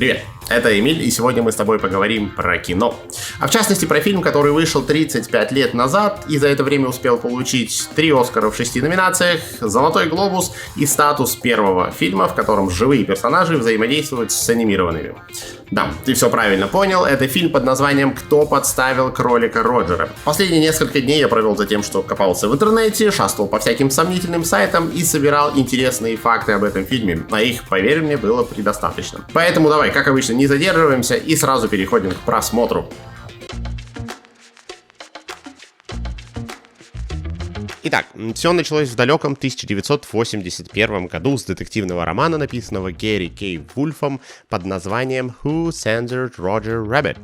Привет, это Эмиль, и сегодня мы с тобой поговорим про кино. А в частности про фильм, который вышел 35 лет назад и за это время успел получить 3 Оскара в 6 номинациях, Золотой глобус и статус первого фильма, в котором живые персонажи взаимодействуют с анимированными. Да, ты все правильно понял, это фильм под названием «Кто подставил кролика Роджера?». Последние несколько дней я провел за тем, что копался в интернете, шастал по всяким сомнительным сайтам и собирал интересные факты об этом фильме, а их, поверь мне, было предостаточно. Поэтому давай, как обычно, не задерживаемся и сразу переходим к просмотру. Итак, все началось в далеком 1981 году с детективного романа, написанного Гэри Кей Вульфом под названием «Who Censored Roger Rabbit?».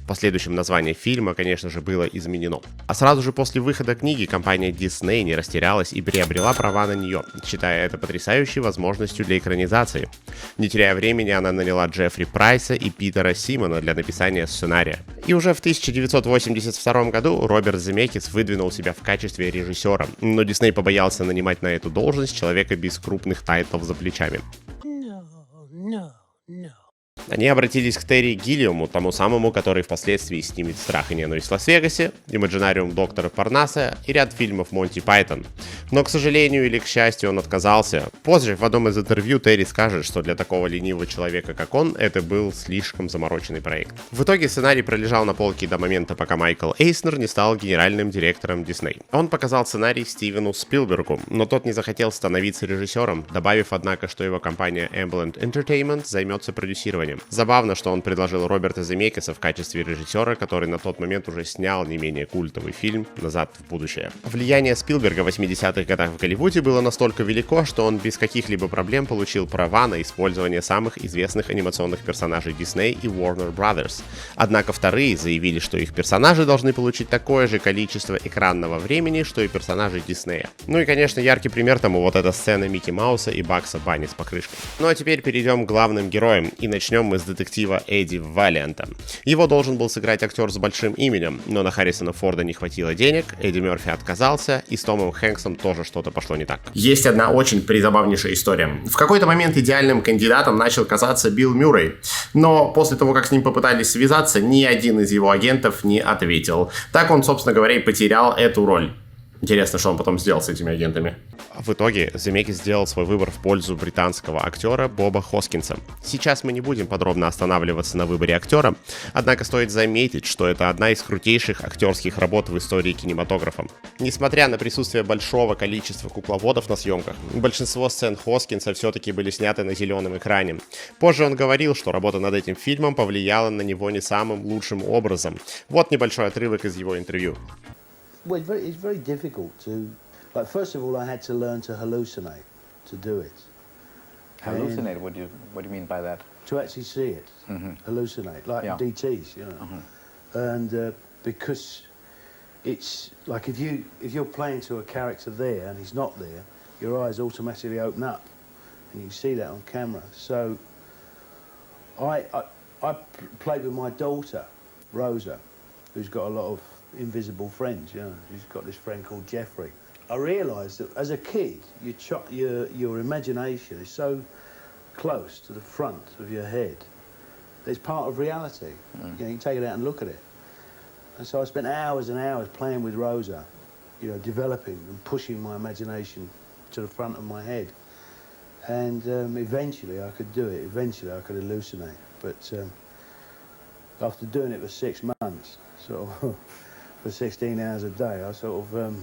Последующим название фильма, конечно же, было изменено. А сразу же после выхода книги компания Disney не растерялась и приобрела права на нее, считая это потрясающей возможностью для экранизации. Не теряя времени, она наняла Джеффри Прайса и Питера Симона для написания сценария. И уже в 1982 году Роберт Земекис выдвинул себя в качестве режиссера, но Disney побоялся нанимать на эту должность человека без крупных тайтлов за плечами. Они обратились к Терри Гиллиаму, тому самому, который впоследствии снимет «Страх и ненависть в Лас-Вегасе», «Имаджинариум доктора Парнаса» и ряд фильмов Монти Пайтон. Но, к сожалению или к счастью, он отказался. Позже в одном из интервью Терри скажет, что для такого ленивого человека, как он, это был слишком замороченный проект. В итоге сценарий пролежал на полке до момента, пока Майкл Эйснер не стал генеральным директором Disney. Он показал сценарий Стивену Спилбергу, но тот не захотел становиться режиссером, добавив, однако, что его компания Amblin Entertainment займется продюсированием. Забавно, что он предложил Роберта Земекиса в качестве режиссера, который на тот момент уже снял не менее культовый фильм «Назад в будущее». Влияние Спилберга в 80-х годах в Голливуде было настолько велико, что он без каких-либо проблем получил права на использование самых известных анимационных персонажей Disney и Warner Brothers. Однако вторые заявили, что их персонажи должны получить такое же количество экранного времени, что и персонажи Disney. Ну и, конечно, яркий пример тому вот эта сцена Микки Мауса и Бакса Банни с покрышкой. Ну а теперь перейдем к главным героям и начнем мы с детектива Эдди Валианта. Его должен был сыграть актер с большим именем, но на Харрисона Форда не хватило денег, Эдди Мерфи отказался, и с Томом Хэнксом тоже что-то пошло не так. Есть одна очень призабавнейшая история. В какой-то момент идеальным кандидатом начал казаться Билл Мюррей, но после того, как с ним попытались связаться, ни один из его агентов не ответил. Так он, собственно говоря, и потерял эту роль. Интересно, что он потом сделал с этими агентами. В итоге Земекис сделал свой выбор в пользу британского актера Боба Хоскинса. Сейчас мы не будем подробно останавливаться на выборе актера, однако стоит заметить, что это одна из крутейших актерских работ в истории кинематографа. Несмотря на присутствие большого количества кукловодов на съемках, большинство сцен Хоскинса все-таки были сняты на зеленом экране. Позже он говорил, что работа над этим фильмом повлияла на него не самым лучшим образом. Вот небольшой отрывок из его интервью. Well, it's very difficult to, like, first of all, I had to learn to hallucinate to do it. Hallucinate? What do you mean by that? To actually see it, hallucinate, like DTs, you know. And because it's like if you're playing to a character there and he's not there, your eyes automatically open up, and you can see that on camera. So I played with my daughter, Rosa, who's got a lot of invisible friends, you know. She's got this friend called Jeffrey. I realised that as a kid, your imagination is so close to the front of your head. It's part of reality. You know, you can take it out and look at it. And so I spent hours and hours playing with Rosa, you know, developing and pushing my imagination to the front of my head. And eventually I could do it. Eventually I could hallucinate. But after doing it for 6 months, sort of for 16 hours a day, I sort of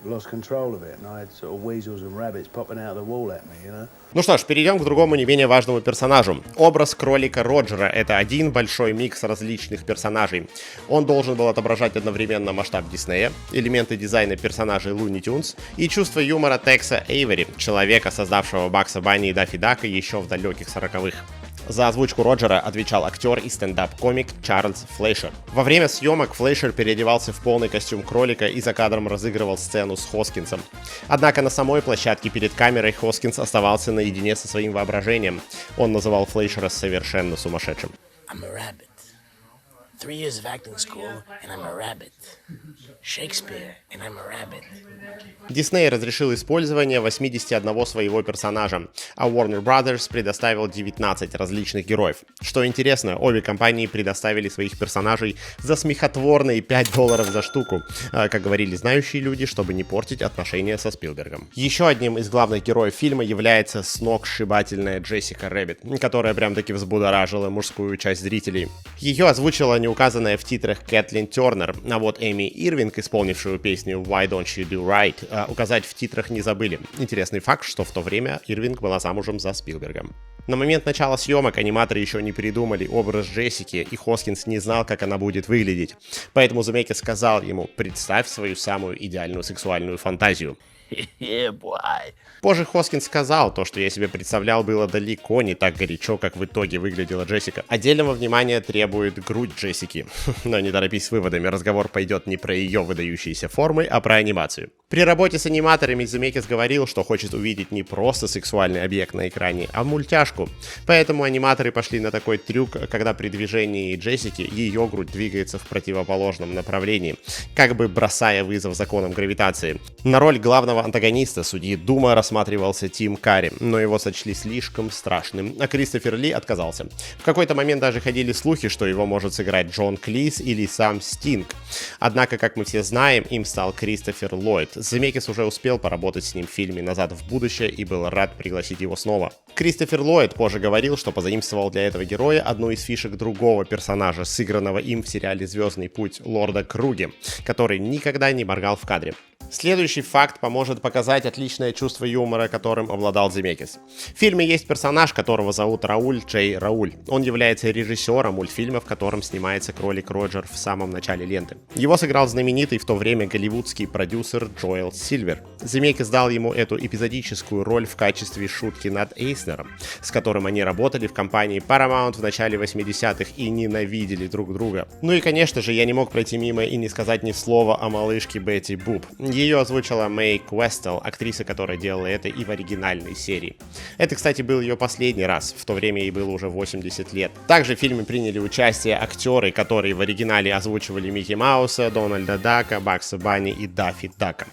lost control of it, and I had sort of weasels and rabbits popping out of the wall at me, you know. Ну что ж, перейдем к другому не менее важному персонажу. Образ кролика Роджера — это один большой микс различных персонажей. Он должен был отображать одновременно масштаб Диснея, элементы дизайна персонажей Луни Тюнс и чувство юмора Текса Эйвери, человека, создавшего Бакса Банни и Даффи Дака еще в далеких 40-х. За озвучку Роджера отвечал актер и стендап-комик Чарльз Флейшер. Во время съемок Флейшер переодевался в полный костюм кролика и за кадром разыгрывал сцену с Хоскинсом. Однако на самой площадке перед камерой Хоскинс оставался наедине со своим воображением. Он называл Флейшера совершенно сумасшедшим. I'm a rabbit. 3 years of acting school, and I'm a rabbit. Shakespeare, and I'm a rabbit. Дисней разрешил использование 81 своего персонажа, а Warner Brothers предоставил 19 различных героев. Что интересно, обе компании предоставили своих персонажей за смехотворные $5 за штуку, как говорили знающие люди, чтобы не портить отношения со Спилбергом. Еще одним из главных героев фильма является сногсшибательная Джессика Рэббит, которая прям-таки взбудоражила мужскую часть зрителей. Ее озвучила неуказанная в титрах Кэтлин Тернер, а вот Эми Ирвинг, исполнившую песню Why Don't You Do Right, указать в титрах не забыли. Интересный факт, что в то время Ирвинг была замужем за Спилбергом. На момент начала съемок аниматоры еще не придумали образ Джессики, и Хоскинс не знал, как она будет выглядеть. Поэтому Земекис сказал ему: представь свою самую идеальную сексуальную фантазию. Yeah, boy. Позже Хоскинс сказал, то, что я себе представлял, было далеко не так горячо, как в итоге выглядела Джессика. Отдельного внимания требует грудь Джессики. Но не торопись с выводами, разговор пойдет не про ее выдающиеся формы, а про анимацию. При работе с аниматорами Земекис говорил, что хочет увидеть не просто сексуальный объект на экране, а мультяшку. Поэтому аниматоры пошли на такой трюк, когда при движении Джессики ее грудь двигается в противоположном направлении, как бы бросая вызов законам гравитации. На роль главного антагониста судьи Дума рассматривался Тим Карри, но его сочли слишком страшным, а Кристофер Ли отказался. В какой-то момент даже ходили слухи, что его может сыграть Джон Клис или сам Стинг. Однако, как мы все знаем, им стал Кристофер Ллойд. Земекис уже успел поработать с ним в фильме «Назад в будущее» и был рад пригласить его снова. Кристофер Ллойд позже говорил, что позаимствовал для этого героя одну из фишек другого персонажа, сыгранного им в сериале «Звездный путь» лорда Круги, который никогда не моргал в кадре. Следующий факт поможет показать отличное чувство юмора, которым обладал Земекис. В фильме есть персонаж, которого зовут Рауль Джей Рауль. Он является режиссером мультфильма, в котором снимается кролик Роджер в самом начале ленты. Его сыграл знаменитый в то время голливудский продюсер Джоэл Сильвер. Земекис дал ему эту эпизодическую роль в качестве шутки над Эйснером, с которым они работали в компании Paramount в начале 80-х и ненавидели друг друга. Ну и, конечно же, я не мог пройти мимо и не сказать ни слова о малышке Бетти Буб. Ее озвучила Мэй Квестел, актриса, которая делала это и в оригинальной серии. Это, кстати, был ее последний раз, в то время ей было уже 80 лет. Также в фильме приняли участие актеры, которые в оригинале озвучивали Микки Мауса, Дональда Дака, Бакса Банни и Даффи Дака.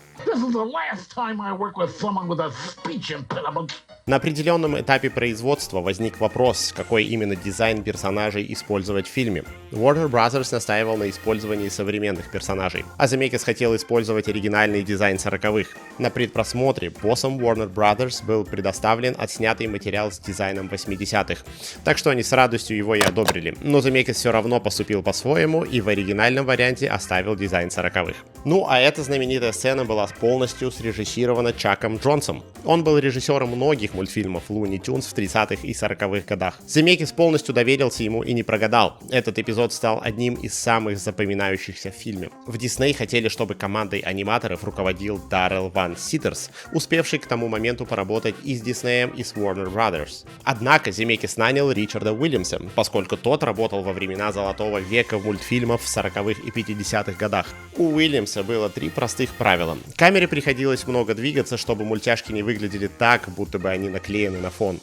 На определенном этапе производства возник вопрос, какой именно дизайн персонажей использовать в фильме. Warner Brothers настаивал на использовании современных персонажей, а Земекис хотел использовать оригинальный дизайн 40-х. На предпросмотре боссом Warner Brothers был предоставлен отснятый материал с дизайном 80-х, так что они с радостью его и одобрили. Но Земекис все равно поступил по-своему и в оригинальном варианте оставил дизайн 40-х. Ну а эта знаменитая сцена была полностью срежиссирована Чаком Джонсом. Он был режиссером многих мультфильмов Looney Tunes в 30-х и 40-х годах. Земекис полностью доверился ему и не прогадал. Этот эпизод стал одним из самых запоминающихся в фильме. В Дисней хотели, чтобы командой аниматоров руководил Даррелл Ван Ситтерс, успевший к тому моменту поработать и с Диснеем, и с Warner Brothers. Однако Земекис нанял Ричарда Уильямса, поскольку тот работал во времена золотого века мультфильмов в 40-х и 50-х годах. У Уильямса было 3 простых правила. Камере приходилось много двигаться, чтобы мультяшки не выглядели так, будто бы они наклеены на фон.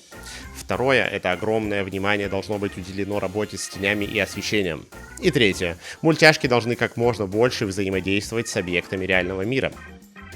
Второе — это огромное внимание должно быть уделено работе с тенями и освещением. И третье — мультяшки должны как можно больше взаимодействовать с объектами реального мира.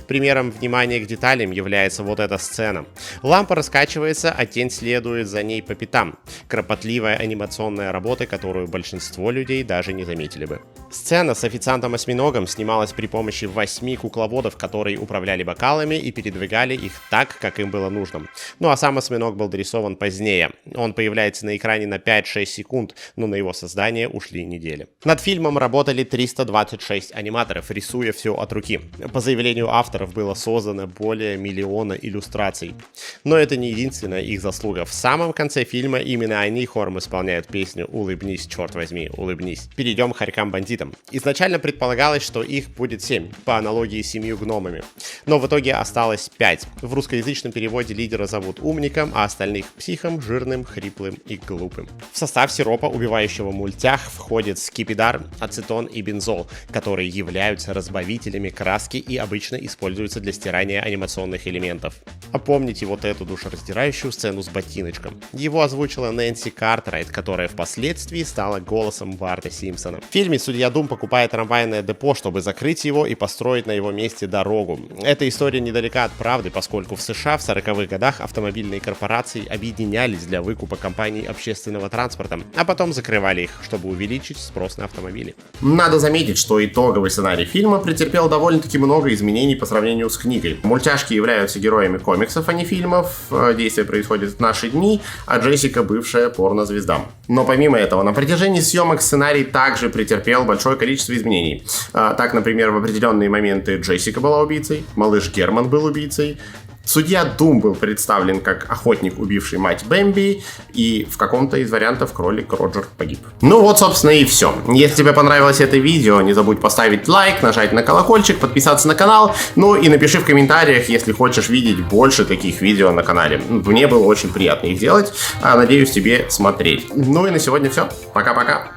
Примером внимания к деталям является вот эта сцена. Лампа раскачивается, а тень следует за ней по пятам. Кропотливая анимационная работа, которую большинство людей даже не заметили бы. Сцена с официантом-осьминогом снималась при помощи 8 кукловодов, которые управляли бокалами и передвигали их так, как им было нужно. Ну а сам осьминог был дорисован позднее. Он появляется на экране на 5-6 секунд, но на его создание ушли недели. Над фильмом работали 326 аниматоров, рисуя все от руки. По заявлению автора, было создано более 1 миллиона иллюстраций. Но это не единственная их заслуга. В самом конце фильма именно они хором исполняют песню «Улыбнись, черт возьми, улыбнись». Перейдем к хорькам бандитам. бандитам. Изначально предполагалось, что их будет 7, по аналогии с 7 гномами. Но в итоге осталось 5. В русскоязычном переводе лидера зовут Умником, а остальных психом, жирным, хриплым и глупым. В состав сиропа, убивающего мультях, входит скипидар, ацетон и бензол, которые являются разбавителями краски и обычно используются для стирания анимационных элементов. А помните вот эту душераздирающую сцену с ботиночком? Его озвучила Нэнси Картрайт, которая впоследствии стала голосом Барта Симпсона. В фильме судья Дум покупает трамвайное депо, чтобы закрыть его и построить на его месте дорогу. Эта история недалека от правды, поскольку в США в 40-х годах автомобильные корпорации объединялись для выкупа компаний общественного транспорта, а потом закрывали их, чтобы увеличить спрос на автомобили. Надо заметить, что итоговый сценарий фильма претерпел довольно-таки много изменений по сравнению с книгой. Мультяшки являются героями комиксов, а не фильмов, действие происходит в наши дни, а Джессика бывшая порнозвезда. Но помимо этого, на протяжении съемок сценарий также претерпел большое количество изменений. Так, например, в определенные моменты Джессика была убийцей, малыш Герман был убийцей, судья Дум был представлен как охотник, убивший мать Бэмби, и в каком-то из вариантов кролик Роджер погиб. Ну вот, собственно, и все. Если тебе понравилось это видео, не забудь поставить лайк, нажать на колокольчик, подписаться на канал, ну и напиши в комментариях, если хочешь видеть больше таких видео на канале. Мне было очень приятно их делать, надеюсь, тебе смотреть. Ну и на сегодня все. Пока-пока.